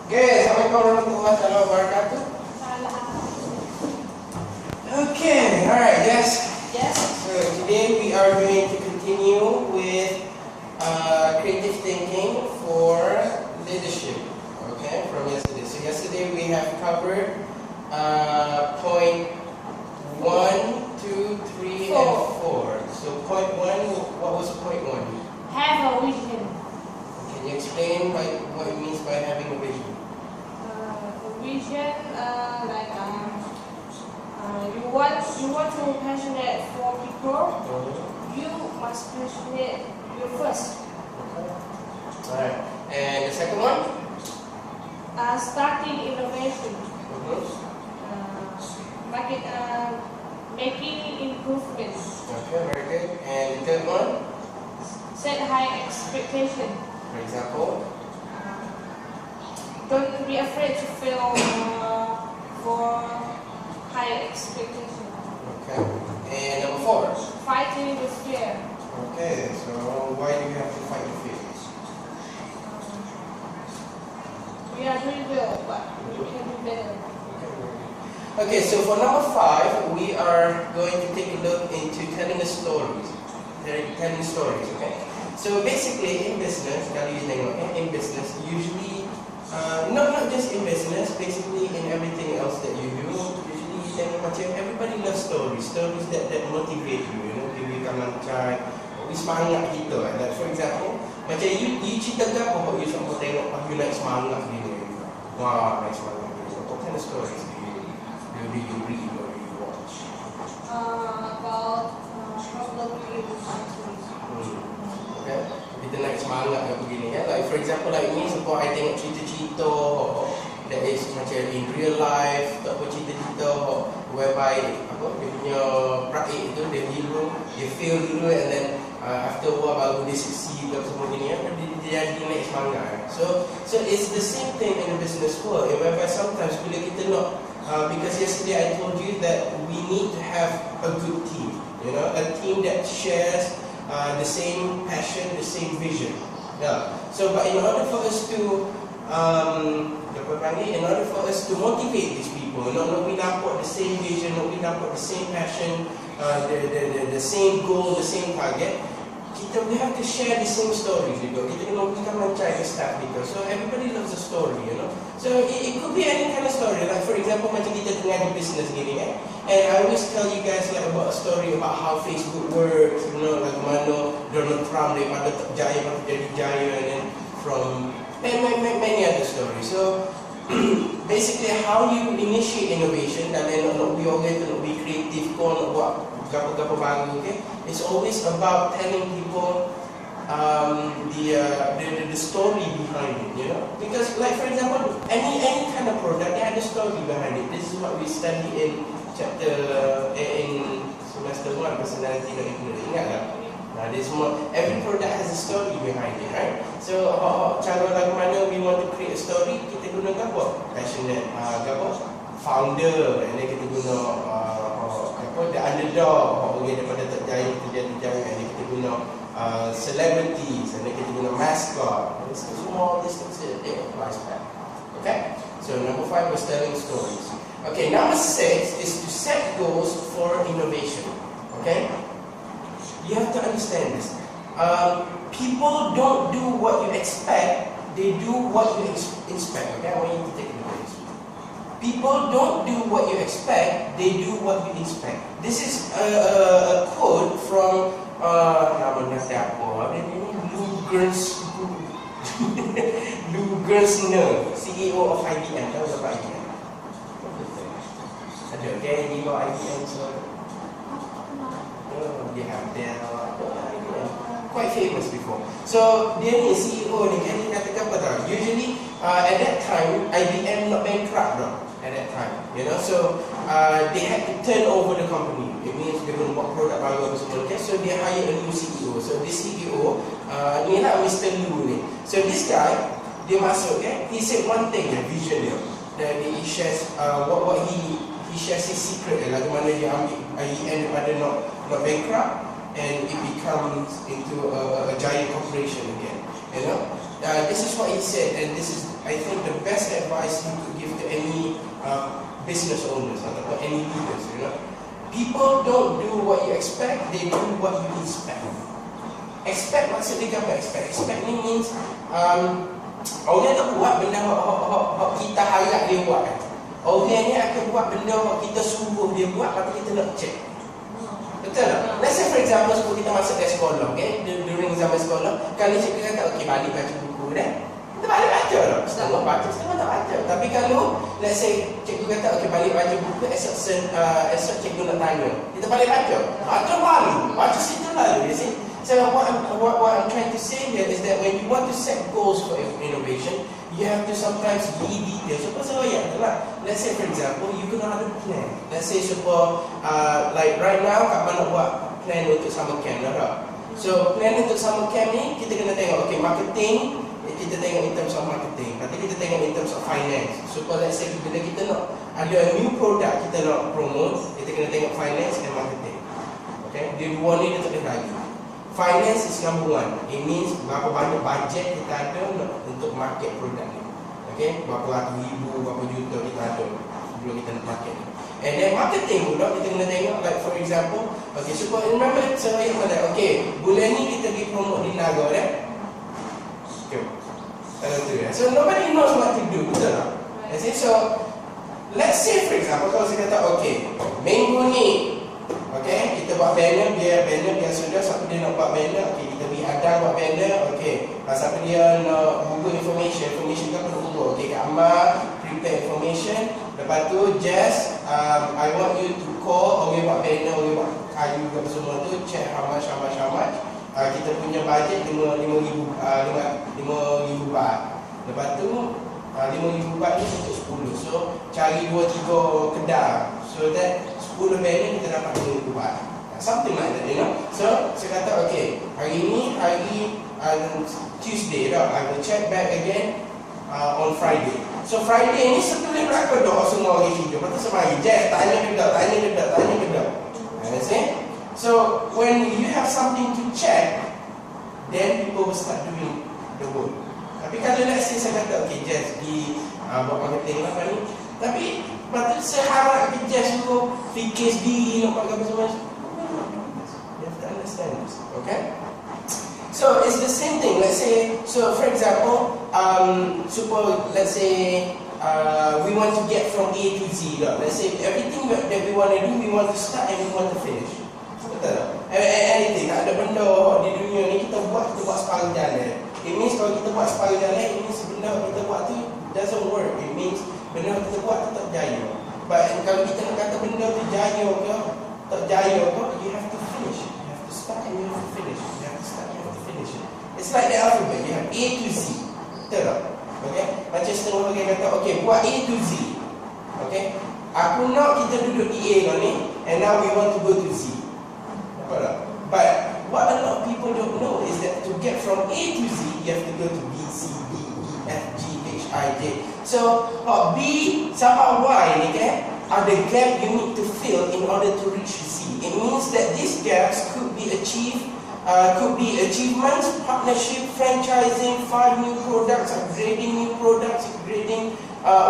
Okay, Assalamualaikum warahmatullahi wabarakatuh. Okay, alright, yes. Yes. So today we are going to continue with creative thinking for leadership. Okay, from yesterday. So yesterday we have covered point 1, 2, 3, and 4. So point 1, what was point 1? Have a vision. Can you explain what it means by having a vision? Vision, you want to passionate for people. You must passionate you first. Alright. And the second one? Starting innovation. Making improvements. Okay, very good. And the third one? Set high expectation. For example? Don't be afraid to fail for high expectation. Okay. And number 4? Fighting with fear. Okay, so why do you have to fight the fear? We are doing well, but we can do better. Okay, so for number 5, we are going to take a look into telling the stories. Telling stories, okay? So basically in business, kalau you tengok, in business, usually, not just in business, basically in everything else that you do, usually you tengok macam everybody loves stories that motivate you, you know, give you kamancan, semangat kita. Like for example, macam you cerita ke apa you sampai tengok you naik semangat gini. Wah, naik semangat gini. What kind of stories do you read or do you watch? About problem in countries. Okay. Kita naik semangat ke begini kan. Like for example like ni sebab I tengok cerita-cerita that is macam in real life, tak apa cerita-cerita whereby apa dia punya praik tu dia hero, dia fail dulu and then after a while baru dia succeed dan semua gini kan, dia jadi naik semangat. So it's the same thing in the business world. Whereby sometimes bila kita nak because yesterday I told you that we need to have a good team, you know, a team that shares the same passion, the same vision. Yeah. So, but in order for us to motivate these people, not we nampak the same vision, not we nampak the same passion, the same goal, the same target. We have to share the same stories juga. Kita kena mencari staff kita. So everybody loves a story, you know. So it could be any kind of story. Like for example, macam kita tengah di business gini kan. And I always tell you guys like about a story about how Facebook works, you know, like mana Donald Trump daripada tak jaya makin jadi jaya, and then from many other stories. So basically how you initiate innovation dan nak be organic, nak be creative, kau nak buat gapo-gapo baru, okay? It's always about telling people the story behind it, you know. Because like for example, any kind of product, they had a story behind it. This is what we study in semester 1 personality and ignorance. Ingat tak? Nah, this semua, every product has a story behind it, right? So cara lagu mana we want to create a story, kita guna apa? Passionate, founder, and then kita guna the underdog, daripada tak jaya kita jadi jaya, and then kita guna celebrities, and then kita guna mascot. Semua this things it applies back. Okay? So number 5 was telling stories. Okay, number 6 is to set goals for innovation. Okay? You have to understand this. People don't do what you expect, they do what you expect. Okay, I want you to take a look at this. People don't do what you expect, they do what you expect. This is a quote from Lou Gerstner, CEO of IBM. Tahu siapa IBM? Ada okay, di bawah IBM so they have their quite famous before. So dia ni CEO ni kan, dia katakan apa tau? Usually at that time IBM not bankrupt tau. At that time, you know, so they had to turn over the company. It means they're going to buat produk baru apa semua. Okay, so they hire a new CEO. So this CEO ni lah Mr. Liu ni. So this guy dia masuk, okay, he said one thing, vision dia. Then he shares what he shares his secret, lagu mana dia ambil IBM daripada not bankrupt and it becomes into a giant corporation again, you know. this is what he said, and this is, I think, the best advice you could give to any business owners or any leaders. People don't do what you expect; they do what you expect. Expect maksud dia apa? Expect ni means orang tak buat benda yang kita harap dia buat. Orang ni akan buat benda yang kita suruh dia buat, tapi kita nak check. Betul tak? Let's say for example, sebelum kita masuk ke sekolah, okay? During zaman sekolah, kalau cikgu kata, okay, balik baca buku dah, kita balik baca lah. Setengah baca, setengah tak baca. Tapi kalau, let's say, cikgu kata, okay, balik baca buku, esok cikgu nak tanya, kita balik baca. Baca malu, baca situ lalu, you see? So what I'm trying to say here is that when you want to set goals for innovation, you have to sometimes be detailed. So let's say for example, you can have a plan. Let's say like right now, Kak nak buat plan untuk summer camp lah. So plan untuk summer camp ni, kita kena tengok, okay, marketing, kita tengok in terms of marketing. Nanti kita tengok in terms of finance. So let's say bila kita nak ada new product kita nak promote, kita kena tengok finance and marketing. Okay, dia dua ni dia tak kena lagi. Finance is number one. It means berapa banyak budget kita ada untuk market produk ni. Okay, berapa ratus ribu, berapa juta kita ada sebelum kita nak market. And then marketing pula kita kena tengok, like for example, okay, so remember saya kata, okay, bulan ni kita pergi promote di Naga dah. Okay, so nobody knows what to do, betul tak? So let's say for example, kalau saya kata, okay, minggu ni, okay, kita buat banner, biar sudah, siapa dia nak buat banner, okay, kita pergi Adang buat banner, okay, siapa dia nak Google information kan perlu Google, okay, Kak Amar prepare information, lepas tu just I want you to call, okay, buat banner, okay, buat kayu ke semua tu, check how much, kita punya budget RM5,000 baht, lepas tu RM5,000 baht ni untuk 10, so cari 2-3 kedai, so that 10 banner kita dapat RM5,000 baht. Something like that, So, saya kata, okay, hari ni, hari Tuesday dah, I will check back again on Friday. So, Friday ni setulis berapa doa semua orang hidup. Lepas tu semari, tanya ke dah. See? So, when you have something to check, then people will start doing the work. Tapi kalau let's say saya kata, okay, Jess, buat marketing apa ni, tapi patut saya harap ke Jess tu fikir sendiri nak buat apa semua. You have to understand this, okay? So it's the same thing. Let's say, so for example, let's say we want to get from A to Z. Let's say everything that we want to do, we want to start and we want to finish. Betul tak? Anything, tak ada benda di dunia ni kita buat separuh jalan. It means kalau kita buat separuh jalan, it means benda kita buat tu doesn't work. It means benda kita buat tu tak jaya. But kalau kita nak kata benda tu jaya ke tak jaya ke, you have to finish. You have to start and you have to finish. You have to start and you have to finish. It's like the alphabet. You have A to Z. Betul tak? Okay? Macam setengah orang kata, okay, buat A to Z. Okay? Aku nak kita duduk di A ni, and now we want to go to Z. Nampak tak? But what a lot of people don't know is that to get from A to Z, you have to go to B, C, D, E, F, G, H, I, J. So, B sampai Y ni kan, are the gap you need to fill in order to reach Z. It means that these gaps could be achieved, could be achievements, partnership, franchising, 5 new products, upgrading new products, upgrading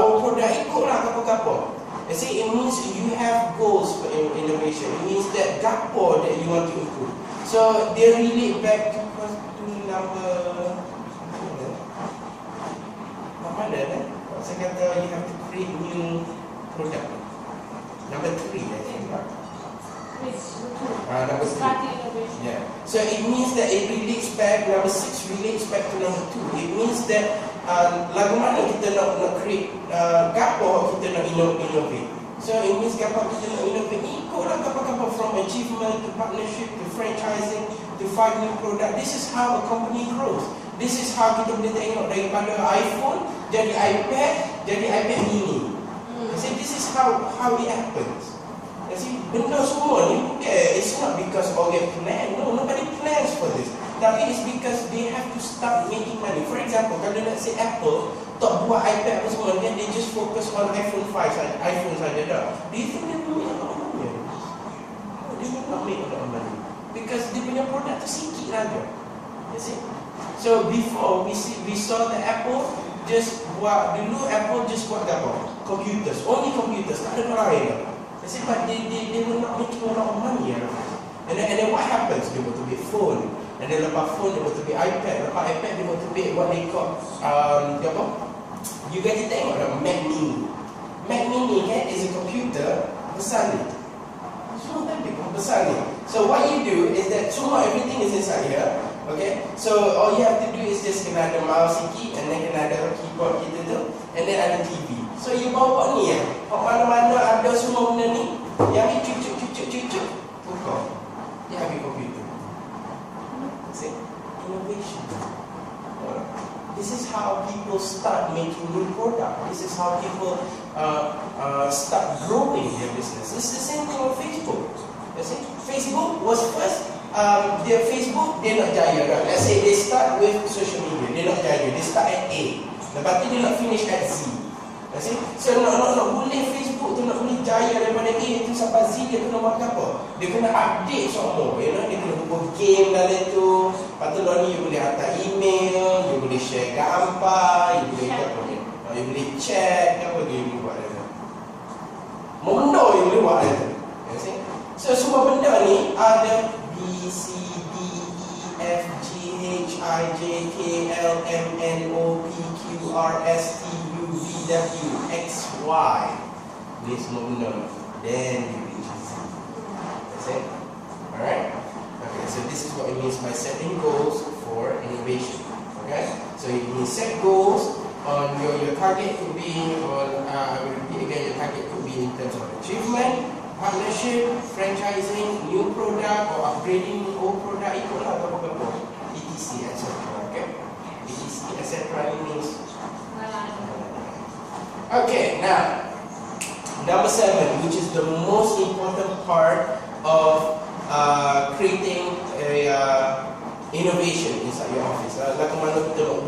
old product, ikutlah apa-apa. You see, it means you have goals for innovation. It means that gapo that you want to improve. So they relate back to number mana? Saya kata you have to create new product. Number 3, I think. Number 3. Yeah. So it means that it relates back. Number 6 relates back to number 2. It means that lagu mana kita nak create, gapo kita nak innovate. So it means gapo kita nak innovate. Ikutlah gapo from achievement to partnership to franchising to 5 new product. This is how a company grows. This is how kita boleh tengok daripada iPhone jadi iPad, jadi iPad mini. You see, this is how it happens. You see, benda semua ni bukan, it's not because orang plan. No, nobody plans for this. Tapi it's because they have to start making money. For example, kalau let's say Apple tak buat iPad apa semua, then they just focus on iPhone saja dah. Do you think they will make a lot of money? No, they will not make a lot of money. Because dia punya produk tu sikit saja. You see? So before we saw the Apple just buat dulu Apple just buat apa? Computers, only computers, tak ada orang lain. I said, but they were not making a lot of money. And then what happens? They want to be phone, and then lepas phone they want to be iPad, lepas iPad they want to be what they call apa? You guys tengok dah Mac Mini. Mac Mini kan is a computer besar ni. Semua tak big, besar ni. So what you do is that semua everything is inside here. Okay, so all you have to do is just kena ada mouse sikit, and then kena ada keyboard kita tu, and then ada TV. So you bawa ni ya, mana-mana ada semua benda ni, yang ni cucuk, tukar. Dia habis komputer. See, innovation. This is how people start making new product. This is how people start growing their business. It's the same thing with Facebook. You see, Facebook was first. Dia Facebook dia nak jaya kan. Let's say they start with social media, dia nak jaya, dia start at A, lepas tu dia nak finish at Z. You see? So nak boleh Facebook tu nak boleh jaya daripada A tu sampai Z, dia kena buat apa? Dia kena update semua, you know? Dia kena buat game dalam tu. Lepas tu ni you boleh hantar email, you boleh share gambar, you boleh apa ni? You boleh chat, apa lagi you boleh buat dalam tu? Benda you boleh buat dalam tu. You see? So semua benda ni ada B, C, D, E, F, G, H, I, J, K, L, M, N, O, P, Q, R, S, T, U, V, W, X, Y. Ni semua benda. Then you reach Z. That's it. Alright? Okay, so this is what it means by setting goals for innovation. Okay? So you can set goals on your target could be on, I will repeat again, your target could be in terms of achievement, partnership, franchising, new product, or upgrading old product, ikutlah apa-apa, etc. etc. Okay? etc. etc. means. Okay, now number 7, which is the most important part of creating a innovation inside your office. Like mana kita nak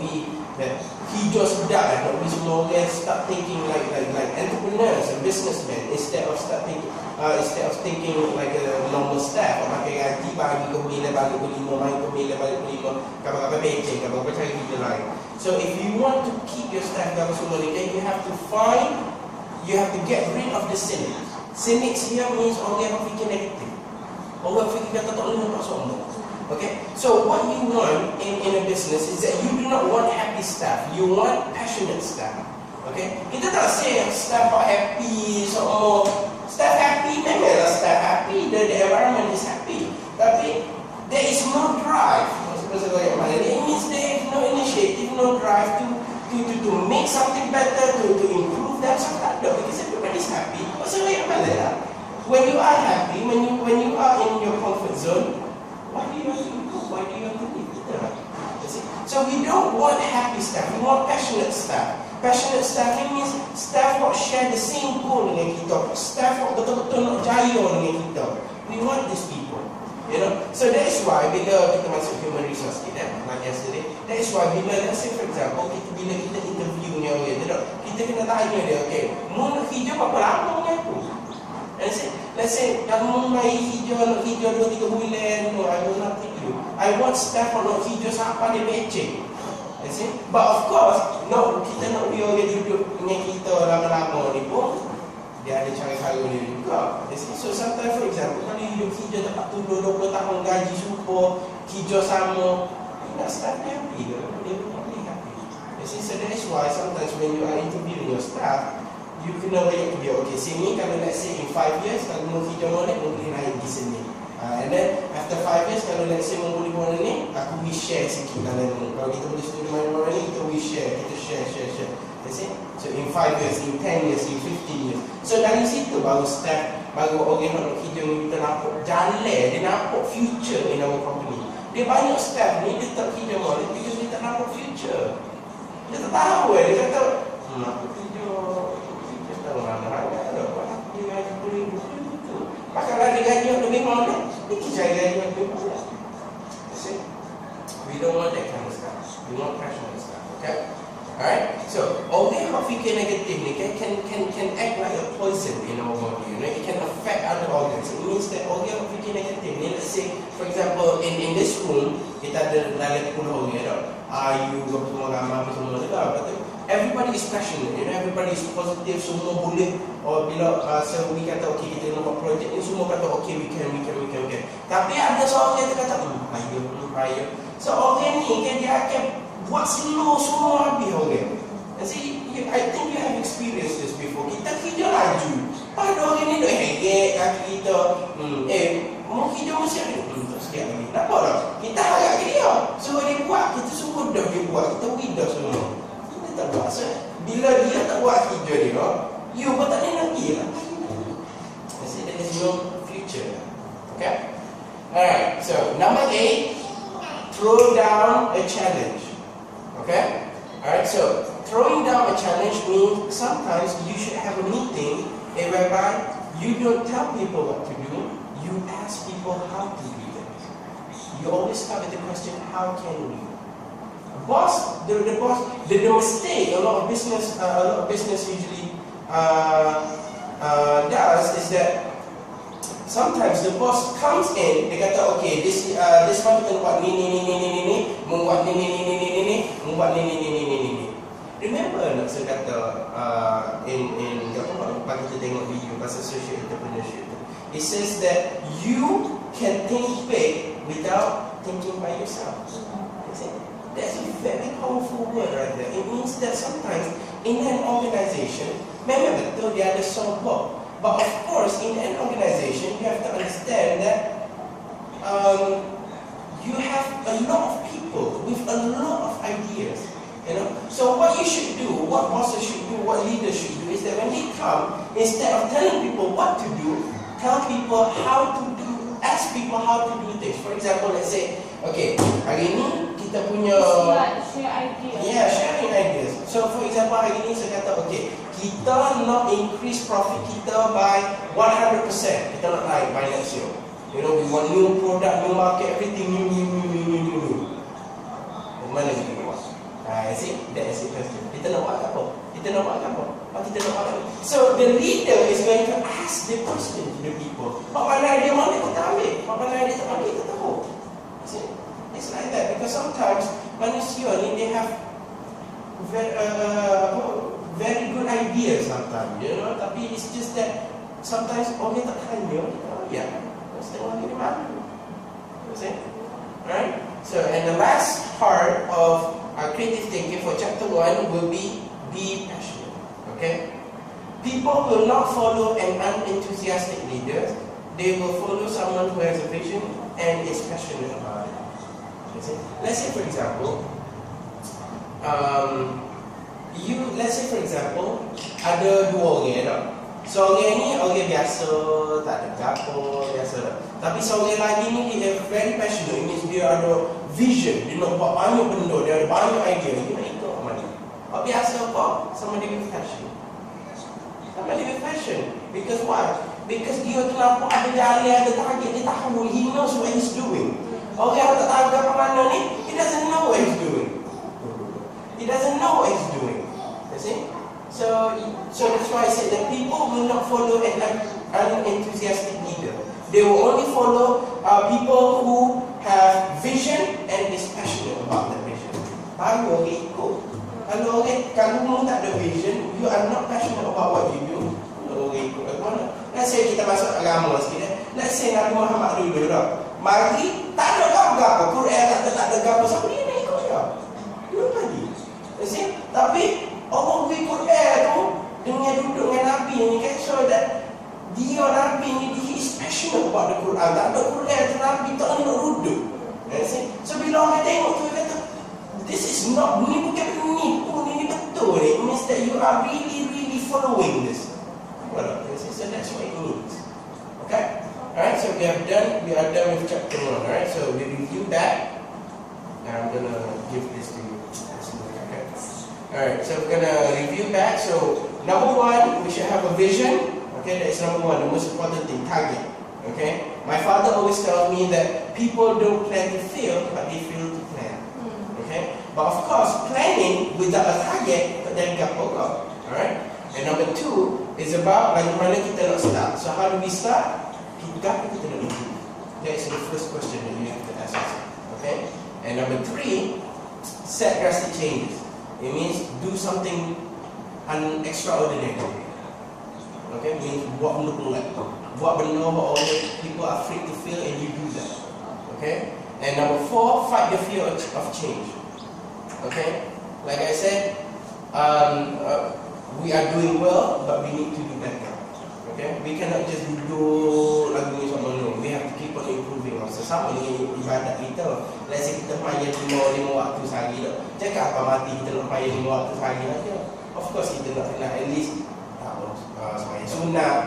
hijau sedap nak semua orang start thinking like entrepreneurs and businessmen instead of thinking like a normal staff. Pakai gaji bagi ke bila balik ke 5, bagi ke bila balik ke 5, kabar-kabar becek, kabar-kabar cari kerja lain. So if you want to keep your staff dalam semua ni, then you have to get rid of the cynics. Cynics here means orang yang fikir negatif. Orang fikir kata tak boleh nak sombong. Okay, so what you want in a business is that you do not want happy staff, you want passionate staff. Okay, kita tak say staff are happy, so staff happy, memanglah staff happy, the environment is happy, tapi there is no drive. It means there is no initiative, no drive to make something better, to improve themselves. Tak ada, because everybody is happy. Maksudnya yang mana lah? When you are happy, when you are in your comfort zone, why do you want to improve? Why do you want to leave? So we don't want happy staff, we want passionate staff. Passionate staff means staff who share the same goal dengan kita, staff who betul-betul nak jaya dengan kita. We want these people, you know. So that is why bila kita masuk human resource kita, like yesterday, that is why bila let's say for example, bila kita interview ni orang, kita kena tanya dia, okay, mu nak kerja berapa lama dengan aku? Let's say, kamu mai hijau 2-3 bulan, no, I will not take you. I want staff who nak hijau sampai dia becek. But of course, no, kita nak dia duduk dengan kita lama-lama ni pun, dia ada cara-cara dia juga. So sometimes for example, kalau hidup hijau dapat 20 tahun gaji super, hijau sama, nak staff dia happy ke? Dia pun boleh happy. So that is why sometimes when you are interviewing your staff, you kena banyak dia. Okay, sini kalau let's say in 5 years, kalau mau hijau molek, boleh naik di sini. And then after 5 years, kalau let's say mau boleh buat ni, aku will share sikit dalam ni. Kalau kita boleh studi mana-mana ni, kita will share. Kita share. You see? So in 5 years, in 10 years, in 15 years. So dari situ baru staff, baru orang nak hijau ni, kita nampak jalan, dia nampak future in our company. Dia banyak staff ni, dia tak hijau molek, because dia tak nampak future. Dia tak tahu dia kata, aku hijau ramai-ramai ada buat dia gaji beribu tu. Maka ada gaji yang lebih mahal ni, kita cari gaji yang lebih mahal. We don't want that kind of stuff. We want passionate stuff. Okay? Alright? So So, orang yang fikir negatif ni can act like a poison in our body. You know, it can affect other organs. It means that orang yang fikir negatif ni, let's say, for example, in this room, kita ada dalam 10 orang, tau. You semua ramai apa semua tu, lepas tu, everybody is passionate, you know, everybody is positive, semua boleh. Or bila so we kata, okay, kita nak buat projek ni, semua kata, okay, we can. Tapi ada seorang yang kata, payah. So, orang ni kan dia akan buat slow semua habis orang. See, I think you have experienced this before. Kita kerja laju. Pada orang ni duk hegek kaki kita. Mau kerja mesti ada. Tak sikit lagi. Kenapa tak? Kita harap dia. Suruh dia buat, kita suruh dah dia buat. Kita widah semua. Kita tak buat. So, bila dia tak buat kerja dia, you pun tak ada lagi lah. See, there is no future. Okay? Alright, so number 8, throw down a challenge. Okay? Alright, so throwing down a challenge means sometimes you should have a meeting whereby you don't tell people what to do, you ask people how to do things. You always start with the question, how can we? The mistake a lot of business usually does is that sometimes the boss comes in, dia kata, okay, this one kita buat ni, membuat ni. Remember nak saya kata in apa kita tengok video pasal social entrepreneurship. It says that you can think big without thinking by yourself. That's a very powerful word right there. It means that sometimes in an organization, memang betul dia ada support. But of course, in an organization, you have to understand that you have a lot of people with a lot of ideas. You know, so what you should do, what bosses should do, what leaders should do, is that when they come, instead of telling people what to do, tell people how to do, ask people how to do things. For example, let's say, okay, hari ni kita punya share ideas. Yeah, sharing ideas. So for example, hari ni saya kata, okay, kita nak increase profit kita by 100%. Kita nak naik by next year. You know, we want new product, new market, everything new. Mana kita buat? See, that is the question. Kita nak buat apa? So the leader is going to ask the question to the people. Pak pandai dia mana kita ambil? Pak pandai dia tak ambil, kita tahu. See, it's like that because sometimes manusia ni they have very good ideas sometimes, you know. Tapi it's just that sometimes orang tak tanya, let's tengok lagi di mana. You see, right? So and the last part of creative thinking for chapter 1 will be passionate. Okay? People will not follow an unenthusiastic leader. They will follow someone who has a vision and is passionate about it. You see? Let's say for example, ada dua orang tau. Seorang ni orang biasa, tak ada gapo, biasa tak. Tapi seorang lagi ni dia very passionate, means dia ada vision, dia nak buat banyak benda, dia ada banyak idea, dia nak ikut sama dia. Biasa apa? Sama dia with passion. Because why? Because dia tu nampak ada jalan, ada target, dia tahu, he knows what he's doing. Orang yang tak tahu apa mana ni, he doesn't know what he's doing. You see? So that's why I said that people will not follow an unenthusiastic leader. They will only follow people who have vision and is passionate about that vision. Baru orang ikut. Kalau kamu tak ada vision, you are not passionate about what you do, orang ikut ke mana? Let's say kita masuk agama sikit. Let's say Nabi Muhammad dulu dah. Mari tak ada apa-apa, Quran tak ada apa-apa, siapa dia nak ikut dia? Belum lagi. You see? Tapi orang ikut tu dengan duduk dengan Nabi ni kan, so that dia Nabi ni he is passionate about the Quran. Tak ada Quran tu Nabi tak nak duduk. So bila orang tengok tu dia kata, this is not, ni bukan penipu, ni betul ni. It means that you are really following this. So that's what it means. Okay? Alright, so we are done with chapter 1. Alright, so we review that. Now I'm gonna give this to you. Okay? Alright, so we're gonna review that. So number 1, we should have a vision. Okay, that's number 1, the most important thing, target. Okay? My father always tells me that people don't plan to fail, but they fail to plan. Okay? But of course, planning without a target tak dari gapo kau. Alright. And number 2 is about bagaimana kita nak start. So how do we start? Gapo kita nak improve? That is the first question that you have to ask yourself. Okay. And number 3, set drastic changes. It means do something extraordinary. Okay, means buat benda pelik. Buat benda what all people are afraid to fail and you do that. Okay. And number 4, fight the fear of change. Okay. Like I said, we are doing well, but we need to do better. Okay. We cannot just duduk lagu ni sama no. We have to keep on improving. Sama dengan ibadat kita. Let's say kita payah 5 waktu sehari dah. Cakap apa mati kita nak payah 5 waktu sehari aja. Of course kita nak at least sembahyang sunat,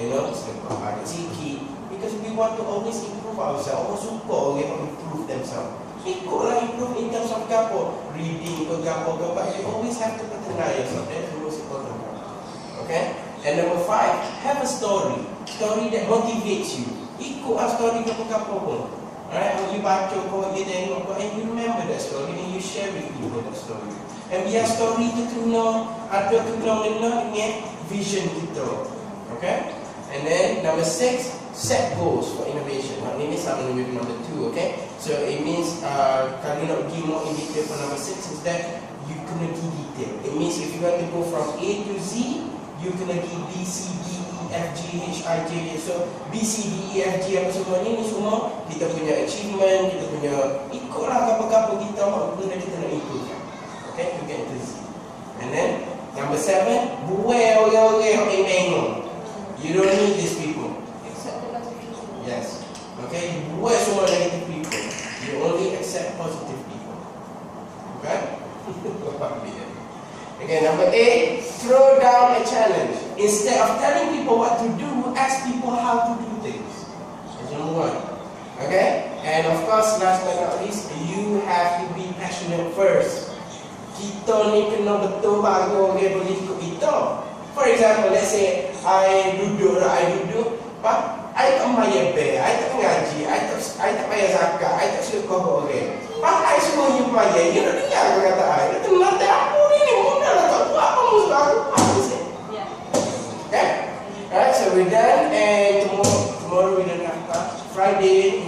you know, sedekah ada sikit, because we want to always improve ourselves. Orang suka orang improve themselves. Ikutlah improve in terms of gapo, reading ke gapo, but you always have to better yourself. That's the most important part. Okay? And number 5, have a story that motivates you. Ikutlah story gapo-gapo pun. Alright, when you baca kau dia tengok kau, and you remember that story and you share with people that story. And biar story tu kena ada kena dengan vision kita. Okay? And then number 6, set goals for innovation. Ini sama dengan number 2, okay? So it means kalau nak pergi more in detail for number 6 is that you kena pergi detail. It means if you want to go from A to Z, you kena pergi B, C, D, E, F, G, H, I, J. So B, C, D, E, F, G apa semua ni semua kita punya achievement, kita punya ikutlah apa-apa kita benda kita nak improve. Okay, you get to Z. And then number 7, beware orang-orang yang bengong. You don't need these people. Accept the negative people. Yes. Okay, you beware semua negative people. You only accept positive people. Okay? Okay, number 8, throw down a challenge. Instead of telling people what to do, ask people how to do things. That's number 1. Okay? And of course, last but not least, you have to be passionate first. Kita ni kena betul baru orang boleh ikut kita. For example, let's say I duduk, Pak, I tak bayar bil, I tak ngaji, I tak bayar zakat, I tak sedekah ke orang. Pak, I suruh you bayar, you nak dengar apa kata I? Dia tenang tak apa ni, mudah lah tak buat apa musuh aku. Apa sih? Okay? Alright, so we're done and tomorrow we don't have class. Friday